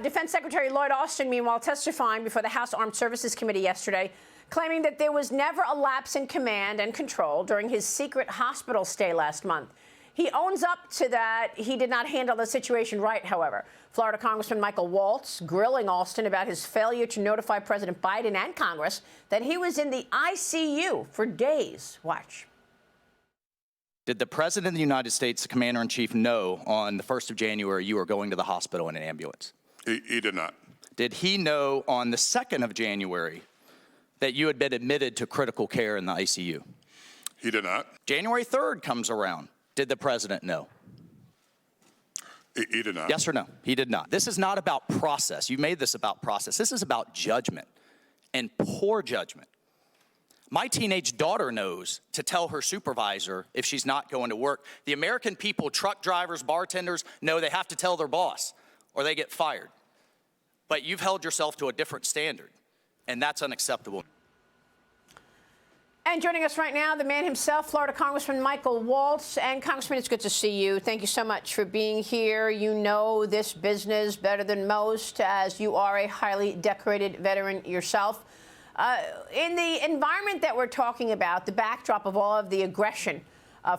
Defense Secretary Lloyd Austin, meanwhile, testifying before the House Armed Services Committee yesterday, claiming that there was never a lapse in command and control during his secret hospital stay last month. He owns up to that. He did not handle the situation right, however. Florida Congressman Michael Waltz grilling Austin about his failure to notify President Biden and Congress that he was in the ICU for days. Watch. Did the President of the United States, the Commander-in-Chief, know on the 1st of January you were going to the hospital in an ambulance? He did not. Did he know on the 2nd of January that you had been admitted to critical care in the ICU? He did not. January 3rd comes around. Did the President know? He did not. Yes or no? He did not. This is not about process. You made this about process. This is about judgment and poor judgment. My teenage daughter knows to tell her supervisor if she's not going to work. The American people, truck drivers, bartenders, know they have to tell their boss or they get fired. But you've held yourself to a different standard, and that's unacceptable. And joining us right now, the man himself, Florida Congressman Michael Waltz. And Congressman, it's good to see you. Thank you so much for being here. You know this business better than most, as you are a highly decorated veteran yourself. In the environment that we're talking about, the backdrop of all of the aggression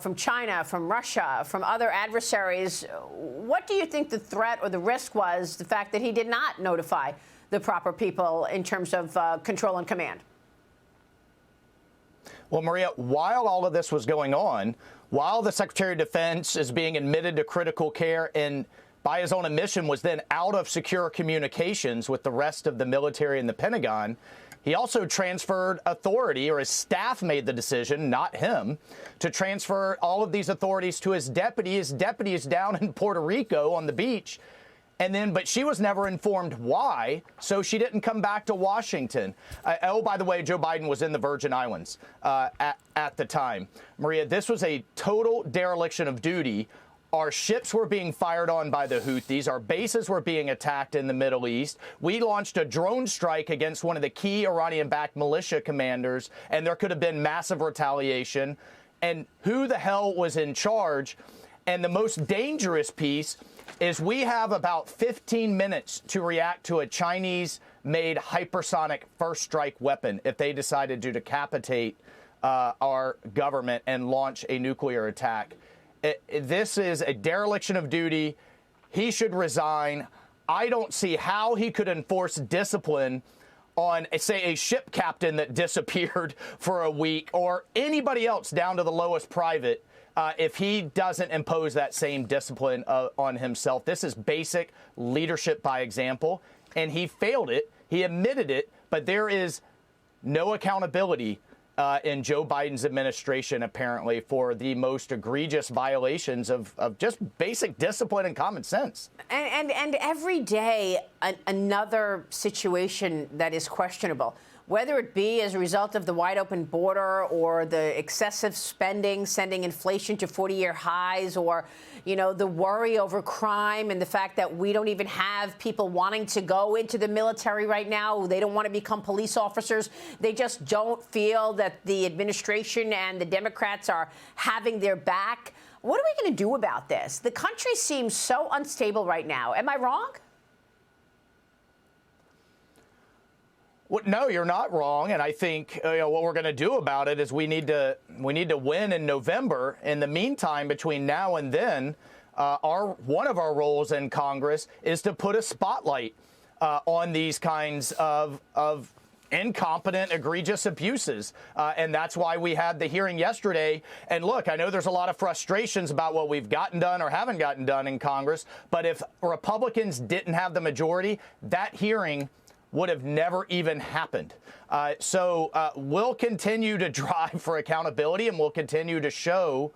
from China, from Russia, from other adversaries, what do you think the threat or the risk was, the fact that he did not notify the proper people in terms of control and command? Well, Maria, while all of this was going on, while the Secretary of Defense is being admitted to critical care and by his own admission was then out of secure communications with the rest of the military and the Pentagon, he also transferred authority, or his staff made the decision, not him, to transfer all of these authorities to his deputy. His deputy is down in Puerto Rico on the beach. But she was never informed why, so she didn't come back to Washington. Oh, by the way, Joe Biden was in the Virgin Islands at the time. Maria, this was a total dereliction of duty. Our ships were being fired on by the Houthis. Our bases were being attacked in the Middle East. We launched a drone strike against one of the key Iranian-backed militia commanders, and there could have been massive retaliation. And who the hell was in charge? And the most dangerous piece is we have about 15 minutes to react to a Chinese-made hypersonic first strike weapon if they decided to decapitate our government and launch a nuclear attack. This is a dereliction of duty. He should resign. I don't see how he could enforce discipline on, say, a ship captain that disappeared for a week or anybody else down to the lowest private if he doesn't impose that same discipline on himself. This is basic leadership by example, and he failed it. He admitted it, but there is no accountability in Joe Biden's administration, apparently, for the most egregious violations of just basic discipline and common sense. And every day, another situation that is questionable, whether it be as a result of the wide open border or the excessive spending, sending inflation to 40-year highs, or, you know, the worry over crime and the fact that we don't even have people wanting to go into the military right now. They don't want to become police officers. They just don't feel that the administration and the Democrats are having their back. What are we going to do about this? The country seems so unstable right now. Am I wrong? Well, no, you're not wrong, and I think what we're going to do about it is we need to win in November. In the meantime, between now and then, one of our roles in Congress is to put a spotlight on these kinds of incompetent, egregious abuses, and that's why we had the hearing yesterday. And look, I know there's a lot of frustrations about what we've gotten done or haven't gotten done in Congress, but if Republicans didn't have the majority, that hearing would have never even happened. So we'll continue to drive for accountability, and we'll continue to show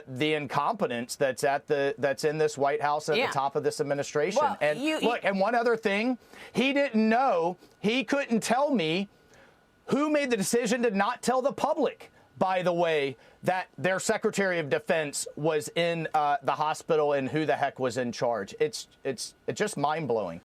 the incompetence that's in this White House at the top of this administration. Well, and look, and one other thing, he didn't know, he couldn't tell me who made the decision to not tell the public, by the way, that their Secretary of Defense was in the hospital and who the heck was in charge. It's just mind-blowing.